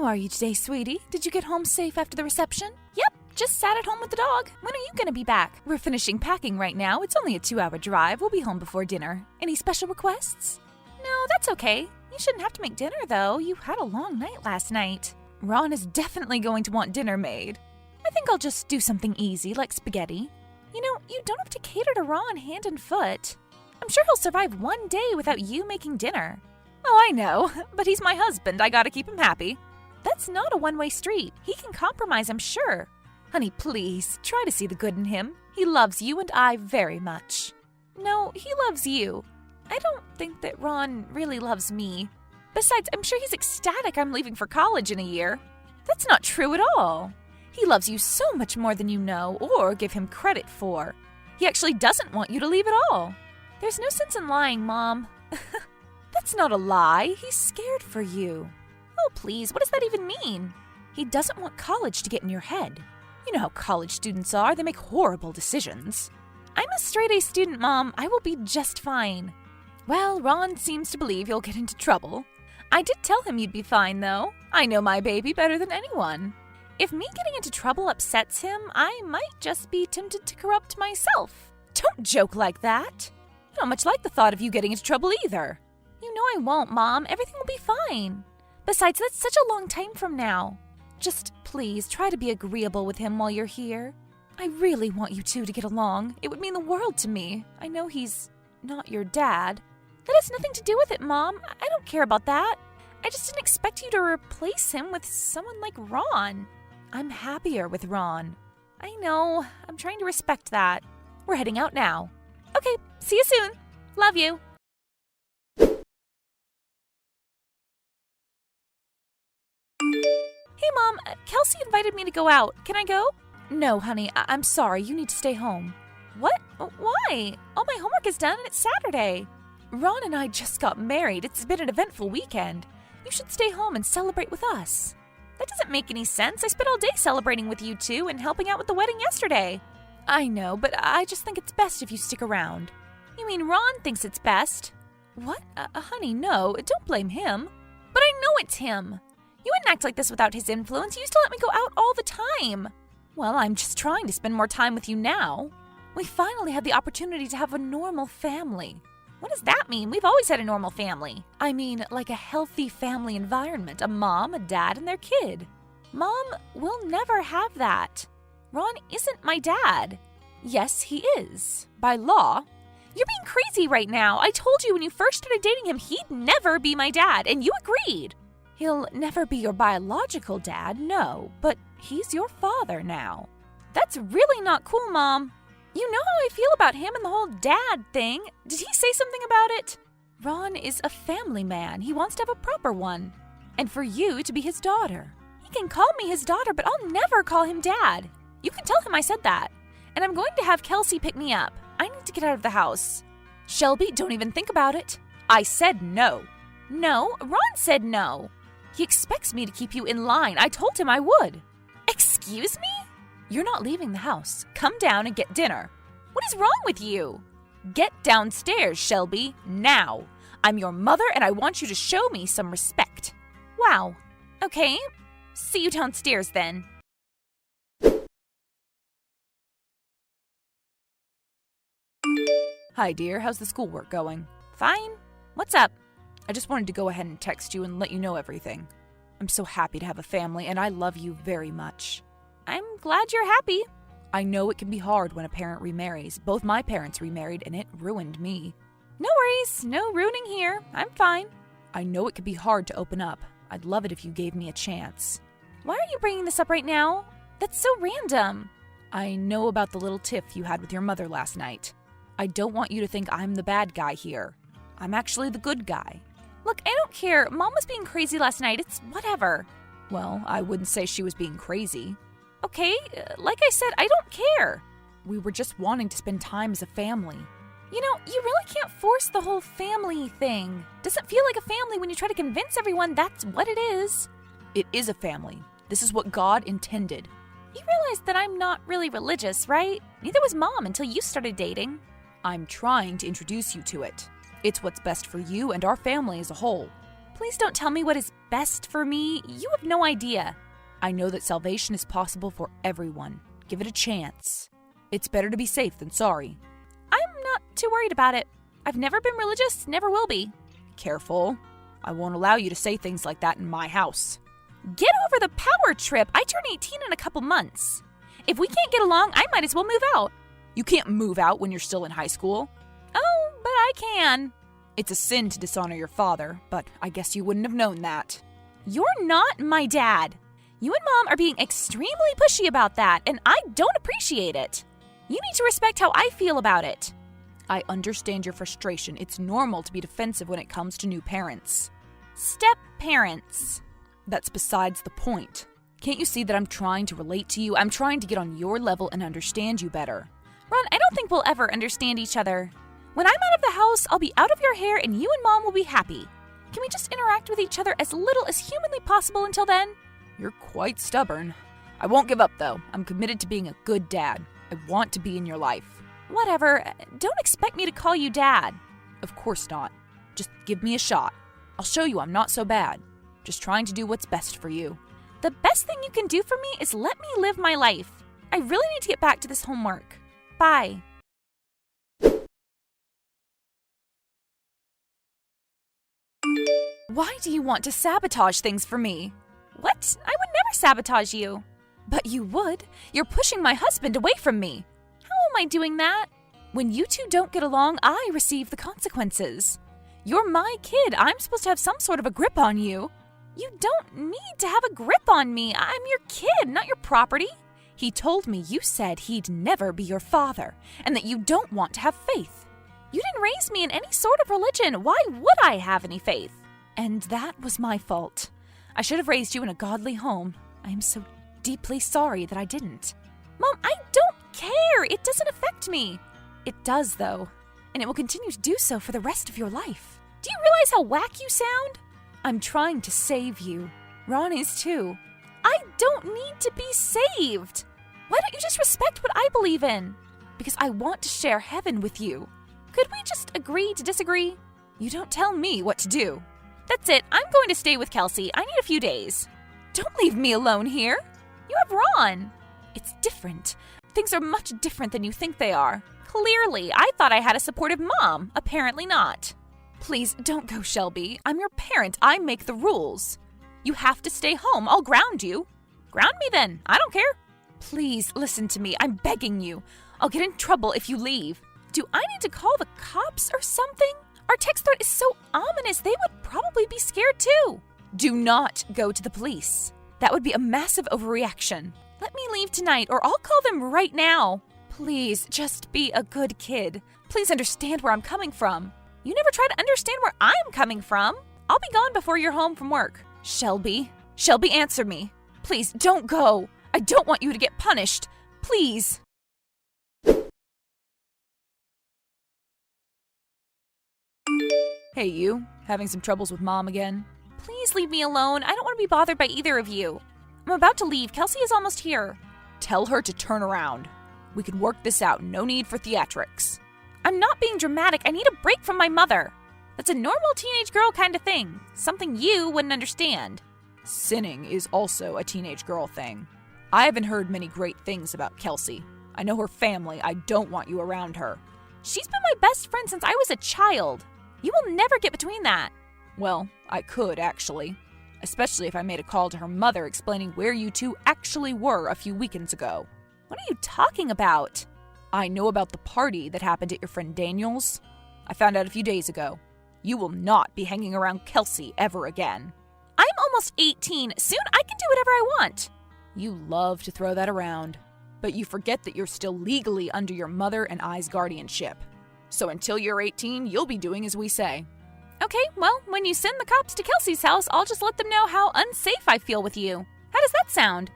How are you today, sweetie? Did you get home safe after the reception? Yep, just sat at home with the dog. When are you gonna be back? We're finishing packing right now. It's only a 2-hour drive. We'll be home before dinner. Any special requests? No, that's okay. You shouldn't have to make dinner, though. You had a long night last night. Ron is definitely going to want dinner made. I think I'll just do something easy, like spaghetti. You know, you don't have to cater to Ron hand and foot. I'm sure he'll survive one day without you making dinner. Oh, I know, but he's my husband. I gotta keep him happy. That's not a one-way street. He can compromise, I'm sure. Honey, please, try to see the good in him. He loves you and I very much. No, he loves you. I don't think that Ron really loves me. Besides, I'm sure he's ecstatic I'm leaving for college in a year. That's not true at all. He loves you so much more than you know or give him credit for. He actually doesn't want you to leave at all. There's no sense in lying, Mom. That's not a lie. He's scared for you. Oh, please, what does that even mean? He doesn't want college to get in your head. You know how college students are. They make horrible decisions. I'm a straight-A student, Mom. I will be just fine. Well, Ron seems to believe you'll get into trouble. I did tell him you'd be fine, though. I know my baby better than anyone. If me getting into trouble upsets him, I might just be tempted to corrupt myself. Don't joke like that. I don't much like the thought of you getting into trouble either. You know I won't, Mom. Everything will be fine. Besides, that's such a long time from now. Just please try to be agreeable with him while you're here. I really want you two to get along. It would mean the world to me. I know he's not your dad. That has nothing to do with it, Mom. I don't care about that. I just didn't expect you to replace him with someone like Ron. I'm happier with Ron. I know. I'm trying to respect that. We're heading out now. Okay, see you soon. Love you. Hey, Mom. Kelsey invited me to go out. Can I go? No, honey. I'm sorry. You need to stay home. What? Why? All my homework is done and it's Saturday. Ron and I just got married. It's been an eventful weekend. You should stay home and celebrate with us. That doesn't make any sense. I spent all day celebrating with you two and helping out with the wedding yesterday. I know, but I just think it's best if you stick around. You mean Ron thinks it's best? What? Honey, no. Don't blame him. But I know it's him. You wouldn't act like this without his influence. You used to let me go out all the time. Well, I'm just trying to spend more time with you now. We finally had the opportunity to have a normal family. What does that mean? We've always had a normal family. I mean, like a healthy family environment. A mom, a dad, and their kid. Mom, we'll never have that. Ron isn't my dad. Yes, he is. By law. You're being crazy right now. I told you when you first started dating him, he'd never be my dad, and you agreed. He'll never be your biological dad, no, but he's your father now. That's really not cool, Mom. You know how I feel about him and the whole dad thing. Did he say something about it? Ron is a family man. He wants to have a proper one. And for you to be his daughter. He can call me his daughter, but I'll never call him dad. You can tell him I said that. And I'm going to have Kelsey pick me up. I need to get out of the house. Shelby, don't even think about it. I said no. No, Ron said no. He expects me to keep you in line. I told him I would. Excuse me? You're not leaving the house. Come down and get dinner. What is wrong with you? Get downstairs, Shelby, now. I'm your mother and I want you to show me some respect. Wow. Okay. See you downstairs then. Hi, dear. How's the schoolwork going? Fine. What's up? I just wanted to go ahead and text you and let you know everything. I'm so happy to have a family and I love you very much. I'm glad you're happy. I know it can be hard when a parent remarries. Both my parents remarried and it ruined me. No worries. No ruining here. I'm fine. I know it can be hard to open up. I'd love it if you gave me a chance. Why are you bringing this up right now? That's so random. I know about the little tiff you had with your mother last night. I don't want you to think I'm the bad guy here. I'm actually the good guy. Look, I don't care. Mom was being crazy last night. It's whatever. Well, I wouldn't say she was being crazy. Okay, like I said, I don't care. We were just wanting to spend time as a family. You know, you really can't force the whole family thing. Doesn't feel like a family when you try to convince everyone that's what it is. It is a family. This is what God intended. You realize that I'm not really religious, right? Neither was Mom until you started dating. I'm trying to introduce you to it. It's what's best for you and our family as a whole. Please don't tell me what is best for me? You have no idea. I know that salvation is possible for everyone. Give it a chance. It's better to be safe than sorry. I'm not too worried about it. I've never been religious, never will be. Careful. I won't allow you to say things like that in my house. Get over the power trip. I turn 18 in a couple months. If we can't get along, I might as well move out. You can't move out when you're still in high school. Oh, but I can. It's a sin to dishonor your father, but I guess you wouldn't have known that. You're not my dad. You and Mom are being extremely pushy about that, and I don't appreciate it. You need to respect how I feel about it. I understand your frustration. It's normal to be defensive when it comes to new parents. Step-parents. That's besides the point. Can't you see that I'm trying to relate to you? I'm trying to get on your level and understand you better. Ron, I don't think we'll ever understand each other. When I'm out of the house, I'll be out of your hair and you and Mom will be happy. Can we just interact with each other as little as humanly possible until then? You're quite stubborn. I won't give up, though. I'm committed to being a good dad. I want to be in your life. Whatever. Don't expect me to call you Dad. Of course not. Just give me a shot. I'll show you I'm not so bad. Just trying to do what's best for you. The best thing you can do for me is let me live my life. I really need to get back to this homework. Bye. Why do you want to sabotage things for me? What? I would never sabotage you. But you would. You're pushing my husband away from me. How am I doing that? When you two don't get along, I receive the consequences. You're my kid. I'm supposed to have some sort of a grip on you. You don't need to have a grip on me. I'm your kid, not your property. He told me you said he'd never be your father and that you don't want to have faith. You didn't raise me in any sort of religion. Why would I have any faith? And that was my fault. I should have raised you in a godly home. I am so deeply sorry that I didn't. Mom, I don't care. It doesn't affect me. It does, though, and it will continue to do so for the rest of your life. Do you realize how whack you sound? I'm trying to save you. Ron is too. I don't need to be saved. Why don't you just respect what I believe in? Because I want to share heaven with you. Could we just agree to disagree? You don't tell me what to do. That's it. I'm going to stay with Kelsey. I need a few days. Don't leave me alone here. You have Ron. It's different. Things are much different than you think they are. Clearly, I thought I had a supportive mom. Apparently not. Please don't go, Shelby. I'm your parent. I make the rules. You have to stay home. I'll ground you. Ground me then. I don't care. Please listen to me. I'm begging you. I'll get in trouble if you leave. Do I need to call the cops or something? Our text thread is so ominous. They would probably be scared too. Do not go to the police. That would be a massive overreaction. Let me leave tonight or I'll call them right now. Please, just be a good kid. Please understand where I'm coming from. You never try to understand where I'm coming from. I'll be gone before you're home from work. Shelby, answer me. Please, don't go. I don't want you to get punished. Please. Hey, you. Having some troubles with Mom again? Please leave me alone. I don't want to be bothered by either of you. I'm about to leave. Kelsey is almost here. Tell her to turn around. We can work this out. No need for theatrics. I'm not being dramatic. I need a break from my mother. That's a normal teenage girl kind of thing. Something you wouldn't understand. Sinning is also a teenage girl thing. I haven't heard many great things about Kelsey. I know her family. I don't want you around her. She's been my best friend since I was a child. You will never get between that. Well, I could, actually. Especially if I made a call to her mother explaining where you two actually were a few weekends ago. What are you talking about? I know about the party that happened at your friend Daniel's. I found out a few days ago. You will not be hanging around Kelsey ever again. I'm almost 18. Soon I can do whatever I want. You love to throw that around. But you forget that you're still legally under your mother and I's guardianship. So until you're 18, you'll be doing as we say. Okay, well, when you send the cops to Kelsey's house, I'll just let them know how unsafe I feel with you. How does that sound?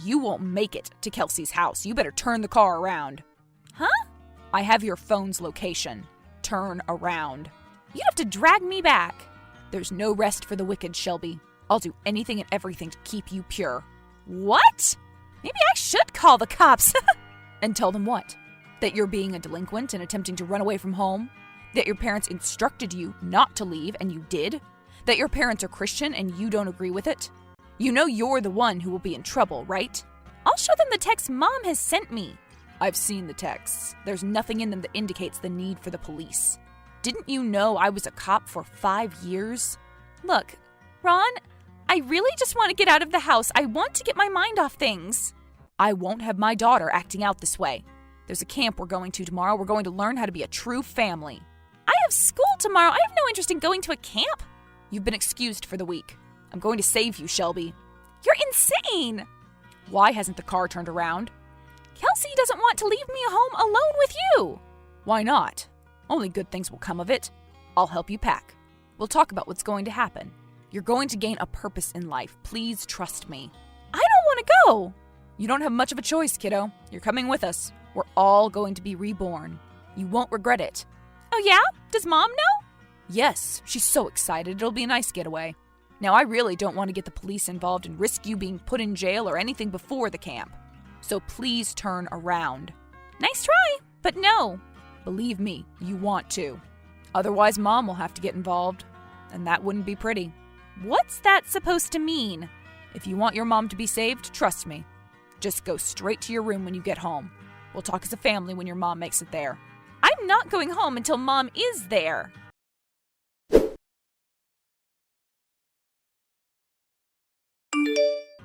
You won't make it to Kelsey's house. You better turn the car around. Huh? I have your phone's location. Turn around. You'd have to drag me back. There's no rest for the wicked, Shelby. I'll do anything and everything to keep you pure. What? Maybe I should call the cops. And tell them what? That you're being a delinquent and attempting to run away from home? That your parents instructed you not to leave and you did? That your parents are Christian and you don't agree with it? You know you're the one who will be in trouble, right? I'll show them the text Mom has sent me. I've seen the texts. There's nothing in them that indicates the need for the police. Didn't you know I was a cop for 5 years? Look, Ron, I really just want to get out of the house. I want to get my mind off things. I won't have my daughter acting out this way. There's a camp we're going to tomorrow. We're going to learn how to be a true family. I have school tomorrow. I have no interest in going to a camp. You've been excused for the week. I'm going to save you, Shelby. You're insane! Why hasn't the car turned around? Kelsey doesn't want to leave me home alone with you. Why not? Only good things will come of it. I'll help you pack. We'll talk about what's going to happen. You're going to gain a purpose in life. Please trust me. I don't want to go. You don't have much of a choice, kiddo. You're coming with us. We're all going to be reborn. You won't regret it. Oh yeah? Does Mom know? Yes, she's so excited. It'll be a nice getaway. Now, I really don't want to get the police involved and risk you being put in jail or anything before the camp. So please turn around. Nice try, but no. Believe me, you want to. Otherwise, Mom will have to get involved, and that wouldn't be pretty. What's that supposed to mean? If you want your mom to be saved, trust me. Just go straight to your room when you get home. We'll talk as a family when your mom makes it there. I'm not going home until Mom is there.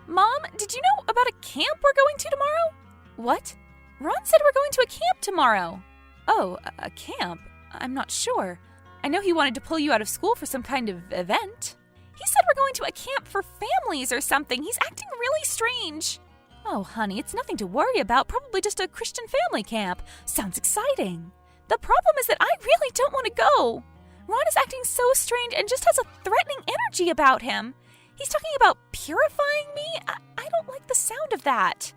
Mom, did you know about a camp we're going to tomorrow? What? Ron said we're going to a camp tomorrow. Oh, a camp? I'm not sure. I know he wanted to pull you out of school for some kind of event. He said we're going to a camp for families or something. He's acting really strange. Oh, honey, it's nothing to worry about. Probably just a Christian family camp. Sounds exciting. The problem is that I really don't want to go. Ron is acting so strange and just has a threatening energy about him. He's talking about purifying me? I don't like the sound of that.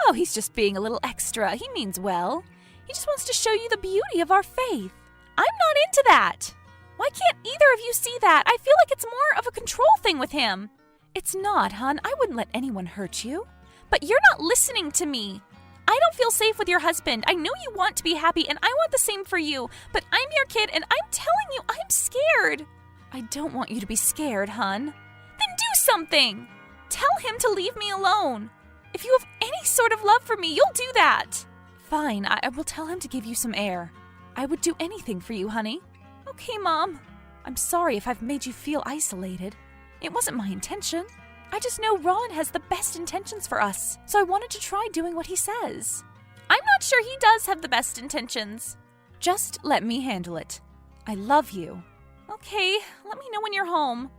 Oh, he's just being a little extra. He means well. He just wants to show you the beauty of our faith. I'm not into that. Why can't either of you see that? I feel like it's more of a control thing with him. It's not, hon. I wouldn't let anyone hurt you. But you're not listening to me. I don't feel safe with your husband. I know you want to be happy, and I want the same for you. But I'm your kid, and I'm telling you, I'm scared. I don't want you to be scared, hon. Then do something. Tell him to leave me alone. If you have any sort of love for me, you'll do that. Fine, I will tell him to give you some air. I would do anything for you, honey. Okay, Mom. I'm sorry if I've made you feel isolated. It wasn't my intention. I just know Ron has the best intentions for us, so I wanted to try doing what he says. I'm not sure he does have the best intentions. Just let me handle it. I love you. Okay, let me know when you're home.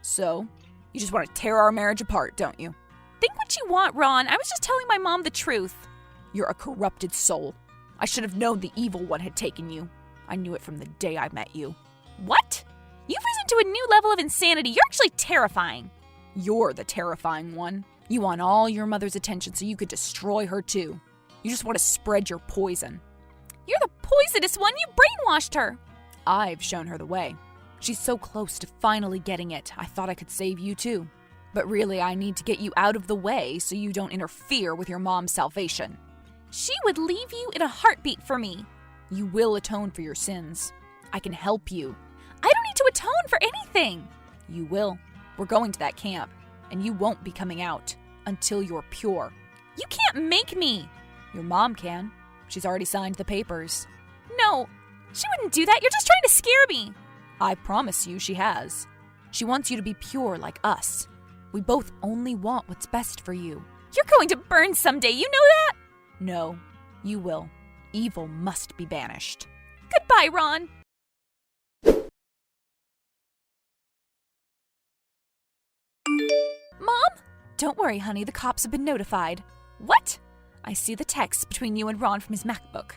So, you just want to tear our marriage apart, don't you? Think what you want, Ron. I was just telling my mom the truth. You're a corrupted soul. I should have known the evil one had taken you. I knew it from the day I met you. What? You've risen to a new level of insanity. You're actually terrifying. You're the terrifying one. You want all your mother's attention so you could destroy her too. You just want to spread your poison. You're the poisonous one. You brainwashed her. I've shown her the way. She's so close to finally getting it. I thought I could save you too. But really, I need to get you out of the way so you don't interfere with your mom's salvation. She would leave you in a heartbeat for me. You will atone for your sins. I can help you. I don't need to atone for anything. You will. We're going to that camp, and you won't be coming out until you're pure. You can't make me. Your mom can. She's already signed the papers. No, she wouldn't do that. You're just trying to scare me. I promise you she has. She wants you to be pure like us. We both only want what's best for you. You're going to burn someday, you know that? No, you will. Evil must be banished. Goodbye, Ron. Mom? Don't worry, honey. The cops have been notified. What? I see the text between you and Ron from his MacBook.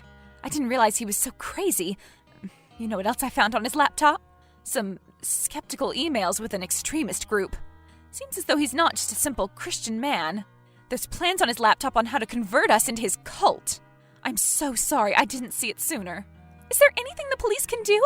I didn't realize he was so crazy. You know what else I found on his laptop? Some skeptical emails with an extremist group. Seems as though he's not just a simple Christian man. There's plans on his laptop on how to convert us into his cult. I'm so sorry I didn't see it sooner. Is there anything the police can do?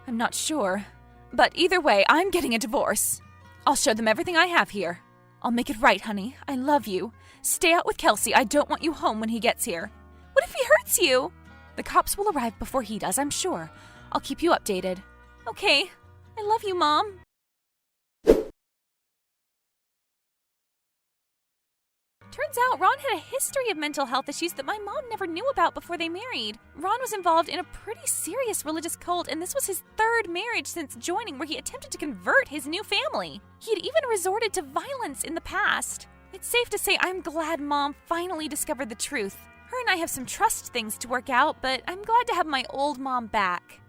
I'm not sure. But either way, I'm getting a divorce. I'll show them everything I have here. I'll make it right, honey. I love you. Stay out with Kelsey. I don't want you home when he gets here. What if he hurts you? The cops will arrive before he does, I'm sure. I'll keep you updated. Okay. I love you, Mom. Turns out Ron had a history of mental health issues that my mom never knew about before they married. Ron was involved in a pretty serious religious cult, and this was his third marriage since joining, where he attempted to convert his new family. He had even resorted to violence in the past. It's safe to say I'm glad Mom finally discovered the truth. Her and I have some trust things to work out, but I'm glad to have my old mom back.